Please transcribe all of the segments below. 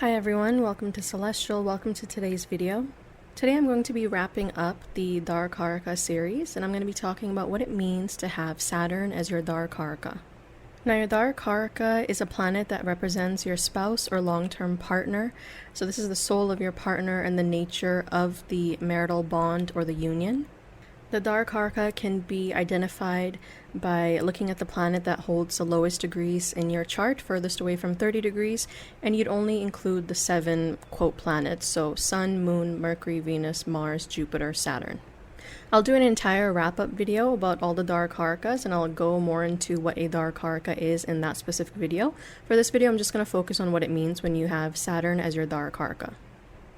Hi everyone, welcome to Celestial, welcome to today's video. Today I'm going to be wrapping up the Darakaraka series, and I'm going to be talking about what it means to have Saturn as your Darakaraka. Now, your Darakaraka is a planet that represents your spouse or long-term partner, so this is the soul of your partner and the nature of the marital bond or the union. The Darakaraka can be identified by looking at the planet that holds the lowest degrees in your chart, furthest away from 30 degrees, and you'd only include the 7 quote planets, so Sun, Moon, Mercury, Venus, Mars, Jupiter, Saturn. I'll do an entire wrap-up video about all the Darakarakas, and I'll go more into what a Darakaraka is in that specific video. For this video, I'm just going to focus on what it means when you have Saturn as your Darakaraka.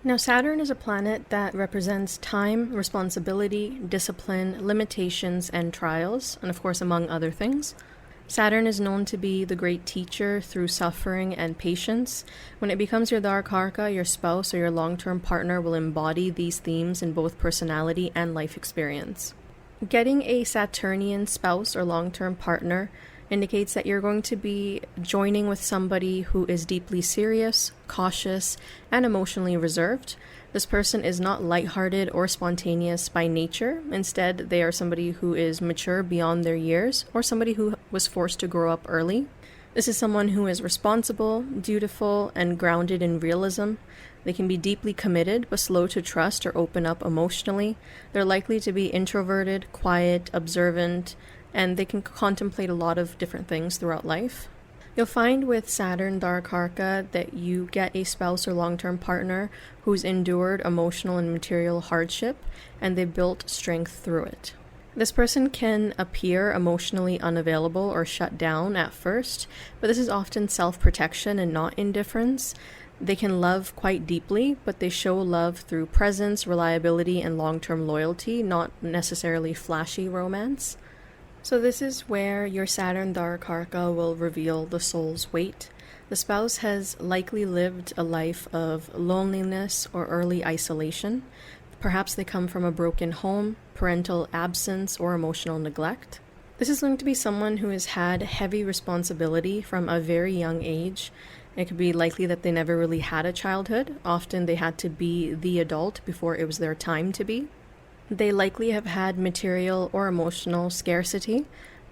Now, Saturn is a planet that represents time, responsibility, discipline, limitations, and trials, and of course, among other things. Saturn is known to be the great teacher through suffering and patience. When it becomes your Darakaraka, your spouse or your long-term partner will embody these themes in both personality and life experience. Getting a Saturnian spouse or long-term partner indicates that you're going to be joining with somebody who is deeply serious, cautious, and emotionally reserved. This person is not lighthearted or spontaneous by nature. Instead, they are somebody who is mature beyond their years or somebody who was forced to grow up early. This is someone who is responsible, dutiful, and grounded in realism. They can be deeply committed but slow to trust or open up emotionally. They're likely to be introverted, quiet, observant, and they can contemplate a lot of different things throughout life. You'll find with Saturn Darakaraka that you get a spouse or long-term partner who's endured emotional and material hardship, and they built strength through it. This person can appear emotionally unavailable or shut down at first, but this is often self-protection and not indifference. They can love quite deeply, but they show love through presence, reliability, and long-term loyalty, not necessarily flashy romance. So this is where your Saturn Darakaraka will reveal the soul's weight. The spouse has likely lived a life of loneliness or early isolation. Perhaps they come from a broken home, parental absence, or emotional neglect. This is going to be someone who has had heavy responsibility from a very young age. It could be likely that they never really had a childhood. Often they had to be the adult before it was their time to be. They likely have had material or emotional scarcity,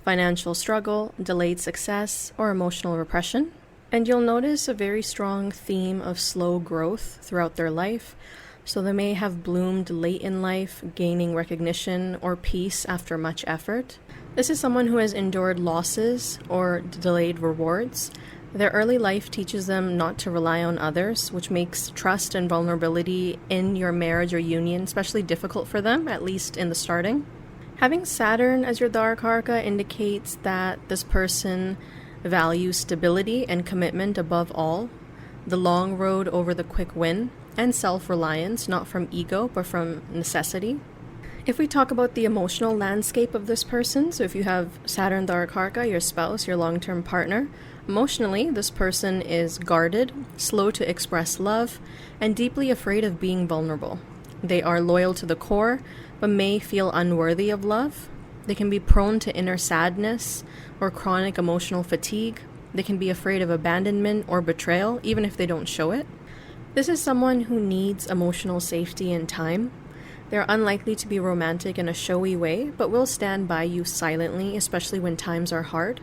financial struggle, delayed success, or emotional repression. And you'll notice a very strong theme of slow growth throughout their life. So they may have bloomed late in life, gaining recognition or peace after much effort. This is someone who has endured losses or delayed rewards. Their early life teaches them not to rely on others, which makes trust and vulnerability in your marriage or union especially difficult for them, at least in the starting. Having Saturn as your Darakaraka indicates that this person values stability and commitment above all, the long road over the quick win, and self-reliance, not from ego, but from necessity. If we talk about the emotional landscape of this person, so if you have Saturn Darakaraka, your spouse, your long-term partner, emotionally, this person is guarded, slow to express love, and deeply afraid of being vulnerable. They are loyal to the core, but may feel unworthy of love. They can be prone to inner sadness or chronic emotional fatigue. They can be afraid of abandonment or betrayal, even if they don't show it. This is someone who needs emotional safety and time. They're unlikely to be romantic in a showy way, but will stand by you silently, especially when times are hard.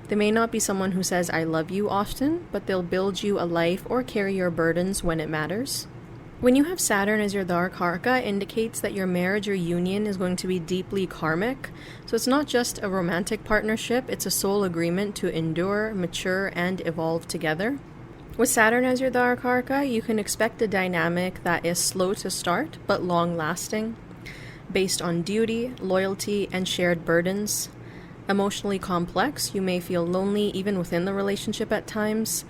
They may not be someone who says, "I love you" often, but they'll build you a life or carry your burdens when it matters. When you have Saturn as your Darakaraka, it indicates that your marriage or union is going to be deeply karmic. So it's not just a romantic partnership, it's a soul agreement to endure, mature, and evolve together. With Saturn as your Darakaraka, you can expect a dynamic that is slow to start, but long-lasting, based on duty, loyalty, and shared burdens. Emotionally complex, you may feel lonely even within the relationship at times,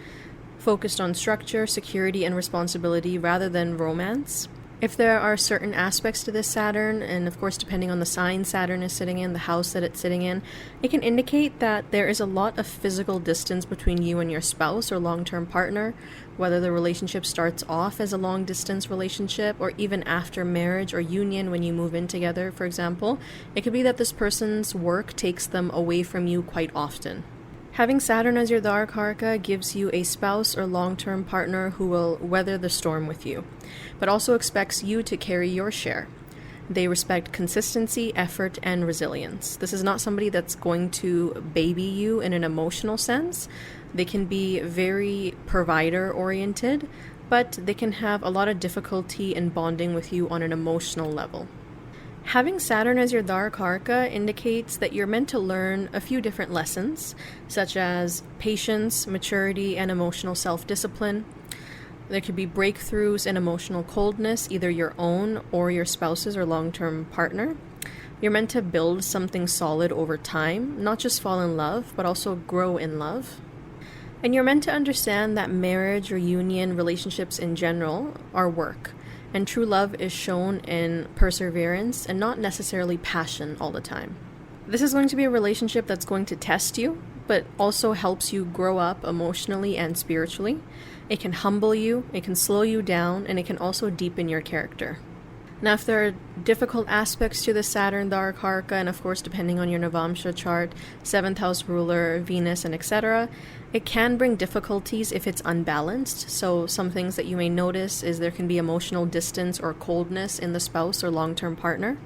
focused on structure, security, and responsibility rather than romance. If there are certain aspects to this Saturn, and of course depending on the sign Saturn is sitting in, the house that it's sitting in, it can indicate that there is a lot of physical distance between you and your spouse or long-term partner, whether the relationship starts off as a long-distance relationship or even after marriage or union when you move in together, for example. It could be that this person's work takes them away from you quite often. Having Saturn as your Darakaraka gives you a spouse or long-term partner who will weather the storm with you, but also expects you to carry your share. They respect consistency, effort, and resilience. This is not somebody that's going to baby you in an emotional sense. They can be very provider-oriented, but they can have a lot of difficulty in bonding with you on an emotional level. Having Saturn as your Darakaraka indicates that you're meant to learn a few different lessons, such as patience, maturity, and emotional self-discipline. There could be breakthroughs in emotional coldness, either your own or your spouse's or long-term partner. You're meant to build something solid over time, not just fall in love, but also grow in love. And you're meant to understand that marriage or union, relationships in general, are work. And true love is shown in perseverance and not necessarily passion all the time. This is going to be a relationship that's going to test you, but also helps you grow up emotionally and spiritually. It can humble you, it can slow you down, and it can also deepen your character. Now, if there are difficult aspects to the Saturn Darakaraka, and of course depending on your Navamsha chart, 7th house ruler, Venus, and etc., it can bring difficulties if it's unbalanced. So some things that you may notice is there can be emotional distance or coldness in the spouse or long-term partner.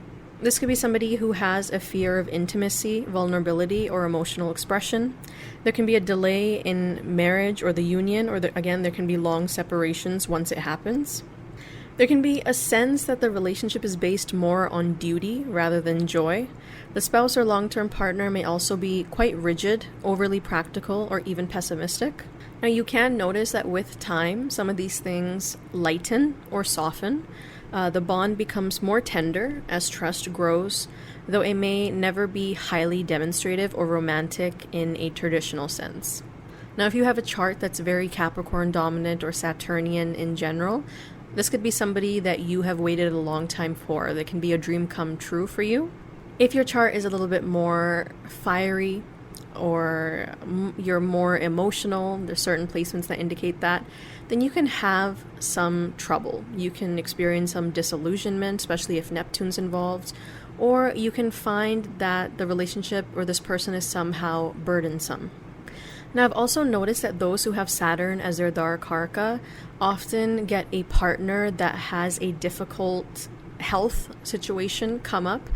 This could be somebody who has a fear of intimacy, vulnerability, or emotional expression. There can be a delay in marriage or the union, or again, there can be long separations once it happens. There can be a sense that the relationship is based more on duty rather than joy. The spouse or long-term partner may also be quite rigid, overly practical, or even pessimistic. Now, you can notice that with time, some of these things lighten or soften. The bond becomes more tender as trust grows, though it may never be highly demonstrative or romantic in a traditional sense. Now, if you have a chart that's very Capricorn dominant or Saturnian in general, this could be somebody that you have waited a long time for. That can be a dream come true for you. If your chart is a little bit more fiery or you're more emotional, there's certain placements that indicate that, then you can have some trouble. You can experience some disillusionment, especially if Neptune's involved, or you can find that the relationship or this person is somehow burdensome. Now, I've also noticed that those who have Saturn as their Darakaraka often get a partner that has a difficult health situation come up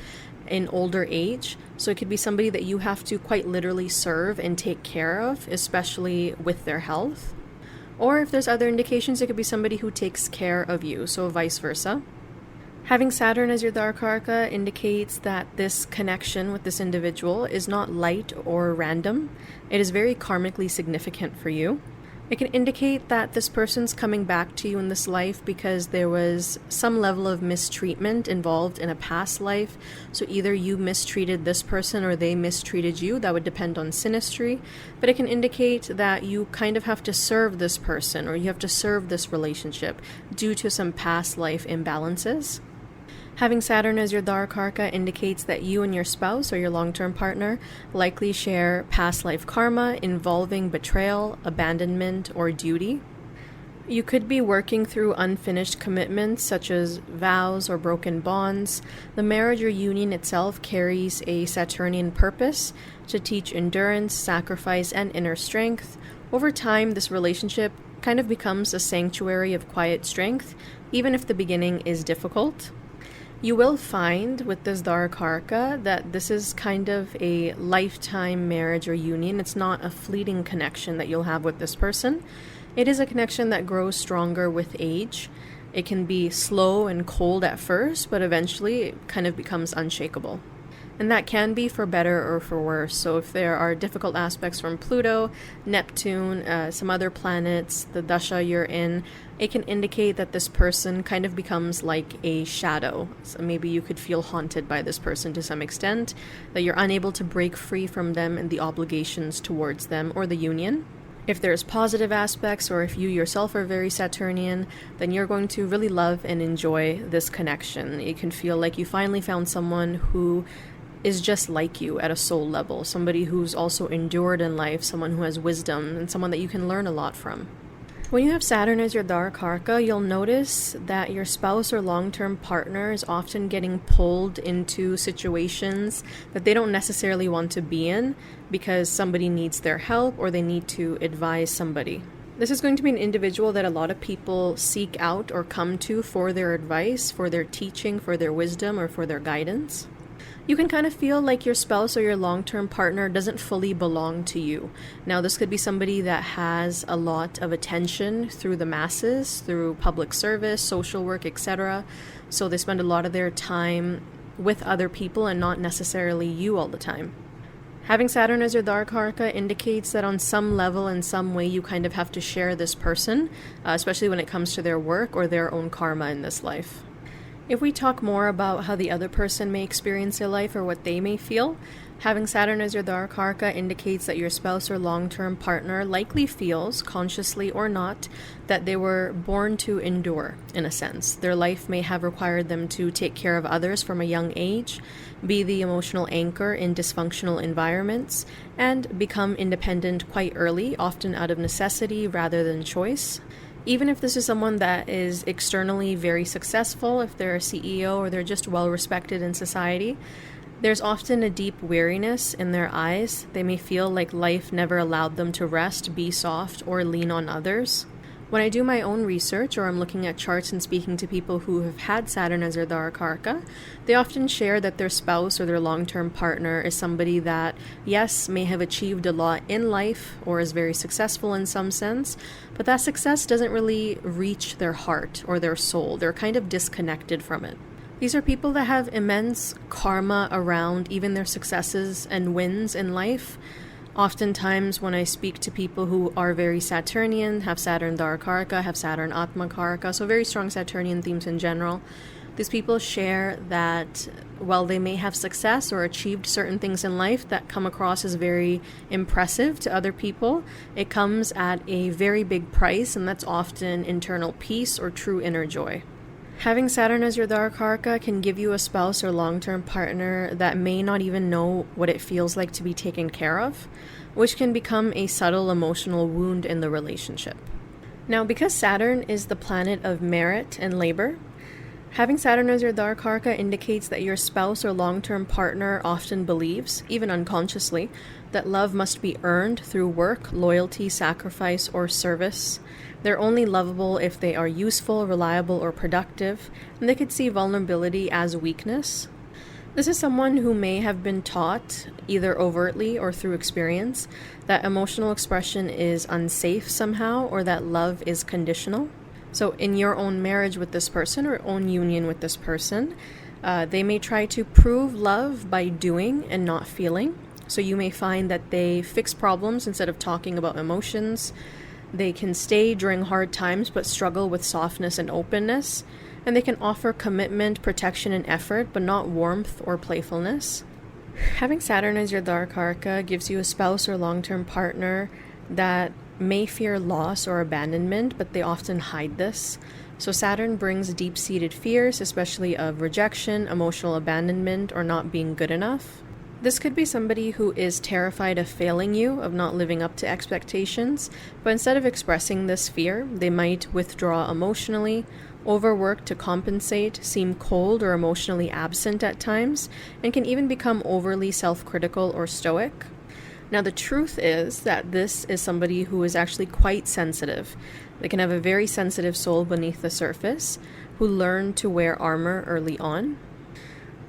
in older age. So it could be somebody that you have to quite literally serve and take care of, especially with their health. Or if there's other indications, it could be somebody who takes care of you, so vice versa. Having Saturn as your Darakaraka indicates that this connection with this individual is not light or random. It is very karmically significant for you. It can indicate that this person's coming back to you in this life because there was some level of mistreatment involved in a past life. So either you mistreated this person or they mistreated you. That would depend on synastry. But it can indicate that you kind of have to serve this person or you have to serve this relationship due to some past life imbalances. Having Saturn as your Darakaraka indicates that you and your spouse or your long-term partner likely share past life karma involving betrayal, abandonment, or duty. You could be working through unfinished commitments such as vows or broken bonds. The marriage or union itself carries a Saturnian purpose to teach endurance, sacrifice, and inner strength. Over time, this relationship kind of becomes a sanctuary of quiet strength, even if the beginning is difficult. You will find with this Darakaraka that this is kind of a lifetime marriage or union. It's not a fleeting connection that you'll have with this person. It is a connection that grows stronger with age. It can be slow and cold at first, but eventually it kind of becomes unshakable. And that can be for better or for worse. So if there are difficult aspects from Pluto, Neptune, some other planets, the dasha you're in, it can indicate that this person kind of becomes like a shadow. So maybe you could feel haunted by this person to some extent, that you're unable to break free from them and the obligations towards them or the union. If there's positive aspects or if you yourself are very Saturnian, then you're going to really love and enjoy this connection. You can feel like you finally found someone who is just like you at a soul level, somebody who's also endured in life, someone who has wisdom, and someone that you can learn a lot from. When you have Saturn as your Darakaraka, you'll notice that your spouse or long-term partner is often getting pulled into situations that they don't necessarily want to be in because somebody needs their help or they need to advise somebody. This is going to be an individual that a lot of people seek out or come to for their advice, for their teaching, for their wisdom, or for their guidance. You can kind of feel like your spouse or your long-term partner doesn't fully belong to you. Now, this could be somebody that has a lot of attention through the masses, through public service, social work, etc. So they spend a lot of their time with other people and not necessarily you all the time. Having Saturn as your Darakaraka indicates that on some level, in some way, you kind of have to share this person, especially when it comes to their work or their own karma in this life. If we talk more about how the other person may experience their life or what they may feel, having Saturn as your Darakaraka indicates that your spouse or long-term partner likely feels, consciously or not, that they were born to endure, in a sense. Their life may have required them to take care of others from a young age, be the emotional anchor in dysfunctional environments, and become independent quite early, often out of necessity rather than choice. Even if this is someone that is externally very successful, if they're a CEO or they're just well respected in society, there's often a deep weariness in their eyes. They may feel like life never allowed them to rest, be soft, or lean on others. When I do my own research or I'm looking at charts and speaking to people who have had Saturn as their Darakaraka, they often share that their spouse or their long-term partner is somebody that, yes, may have achieved a lot in life or is very successful in some sense, but that success doesn't really reach their heart or their soul. They're kind of disconnected from it. These are people that have immense karma around even their successes and wins in life. Oftentimes when I speak to people who are very Saturnian, have Saturn Darakaraka, have Saturn Atmakaraka, so very strong Saturnian themes in general, these people share that while they may have success or achieved certain things in life that come across as very impressive to other people, it comes at a very big price, and that's often internal peace or true inner joy. Having Saturn as your Darakaraka can give you a spouse or long-term partner that may not even know what it feels like to be taken care of, which can become a subtle emotional wound in the relationship. Now, because Saturn is the planet of merit and labor, having Saturn as your Darakaraka indicates that your spouse or long-term partner often believes, even unconsciously, that love must be earned through work, loyalty, sacrifice, or service. They're only lovable if they are useful, reliable, or productive, and they could see vulnerability as weakness. This is someone who may have been taught, either overtly or through experience, that emotional expression is unsafe somehow, or that love is conditional. So in your own marriage with this person or own union with this person, they may try to prove love by doing and not feeling. So you may find that they fix problems instead of talking about emotions. They can stay during hard times but struggle with softness and openness. And they can offer commitment, protection, and effort, but not warmth or playfulness. Having Saturn as your Darakaraka gives you a spouse or long-term partner that may fear loss or abandonment, but they often hide this. So Saturn brings deep-seated fears, especially of rejection, emotional abandonment, or not being good enough. This could be somebody who is terrified of failing you, of not living up to expectations, but instead of expressing this fear, they might withdraw emotionally, overwork to compensate, seem cold or emotionally absent at times, and can even become overly self-critical or stoic. Now, the truth is that this is somebody who is actually quite sensitive. They can have a very sensitive soul beneath the surface, who learn to wear armor early on.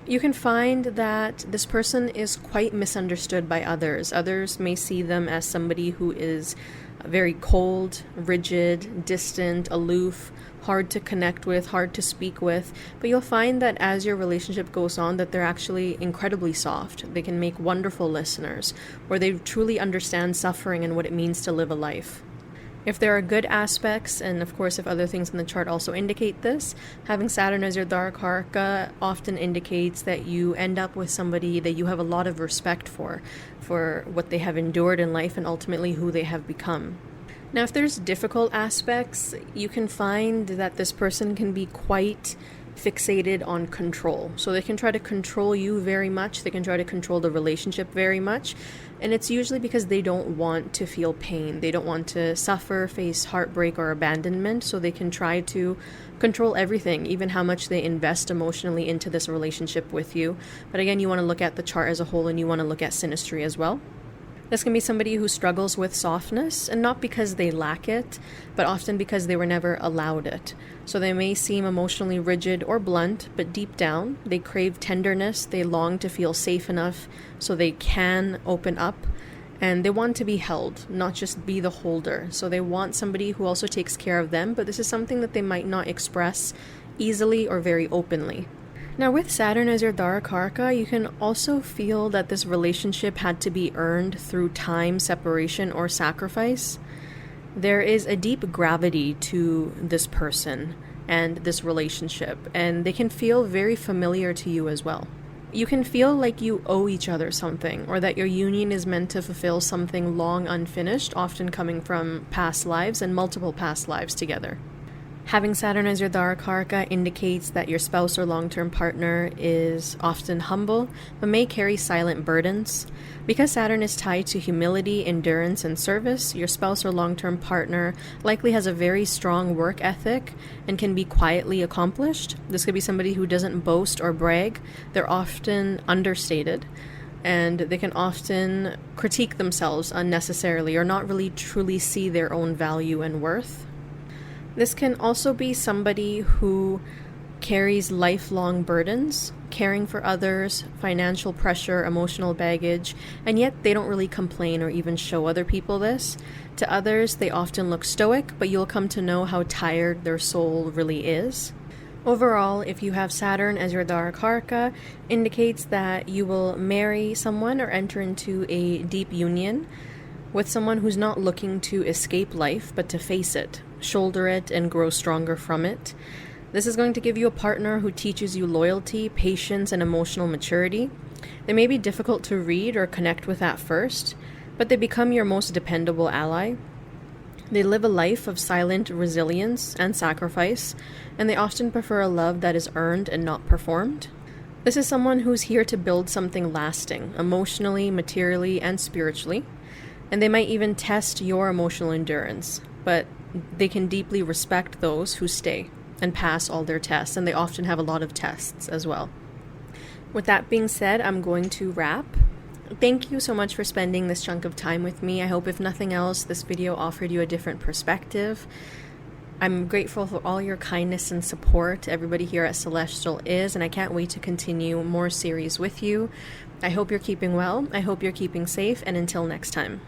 You can find that this person is quite misunderstood by others. Others may see them as somebody who is very cold, rigid, distant, aloof, hard to connect with, hard to speak with, but you'll find that as your relationship goes on that they're actually incredibly soft. They can make wonderful listeners, or they truly understand suffering and what it means to live a life. If there are good aspects, and of course if other things in the chart also indicate this, having Saturn as your Darakaraka often indicates that you end up with somebody that you have a lot of respect for what they have endured in life and ultimately who they have become. Now, if there's difficult aspects, you can find that this person can be quite fixated on control. So they can try to control you very much, they can try to control the relationship very much, and it's usually because they don't want to feel pain. They don't want to suffer, face heartbreak or abandonment, so they can try to control everything, even how much they invest emotionally into this relationship with you. But again, you want to look at the chart as a whole, and you want to look at synastry as well. This can be somebody who struggles with softness, and not because they lack it, but often because they were never allowed it. So they may seem emotionally rigid or blunt, but deep down, they crave tenderness, they long to feel safe enough so they can open up, and they want to be held, not just be the holder. So they want somebody who also takes care of them, but this is something that they might not express easily or very openly. Now, with Saturn as your Darakaraka, you can also feel that this relationship had to be earned through time, separation, or sacrifice. There is a deep gravity to this person and this relationship, and they can feel very familiar to you as well. You can feel like you owe each other something, or that your union is meant to fulfill something long unfinished, often coming from past lives and multiple past lives together. Having Saturn as your Darakaraka indicates that your spouse or long-term partner is often humble, but may carry silent burdens. Because Saturn is tied to humility, endurance, and service, your spouse or long-term partner likely has a very strong work ethic and can be quietly accomplished. This could be somebody who doesn't boast or brag. They're often understated, and they can often critique themselves unnecessarily or not really truly see their own value and worth. This can also be somebody who carries lifelong burdens, caring for others, financial pressure, emotional baggage, and yet they don't really complain or even show other people this. To others, they often look stoic, but you'll come to know how tired their soul really is. Overall, if you have Saturn as your Darakaraka, indicates that you will marry someone or enter into a deep union with someone who's not looking to escape life, but to face it, shoulder it, and grow stronger from it. This is going to give you a partner who teaches you loyalty, patience, and emotional maturity. They may be difficult to read or connect with at first, but they become your most dependable ally. They live a life of silent resilience and sacrifice, and they often prefer a love that is earned and not performed. This is someone who's here to build something lasting, emotionally, materially, and spiritually. And they might even test your emotional endurance, but they can deeply respect those who stay and pass all their tests, and they often have a lot of tests as well. With that being said, I'm going to wrap. Thank you so much for spending this chunk of time with me. I hope, if nothing else, this video offered you a different perspective. I'm grateful for all your kindness and support everybody here at Celestial is, and I can't wait to continue more series with you. I hope you're keeping well, I hope you're keeping safe, and until next time.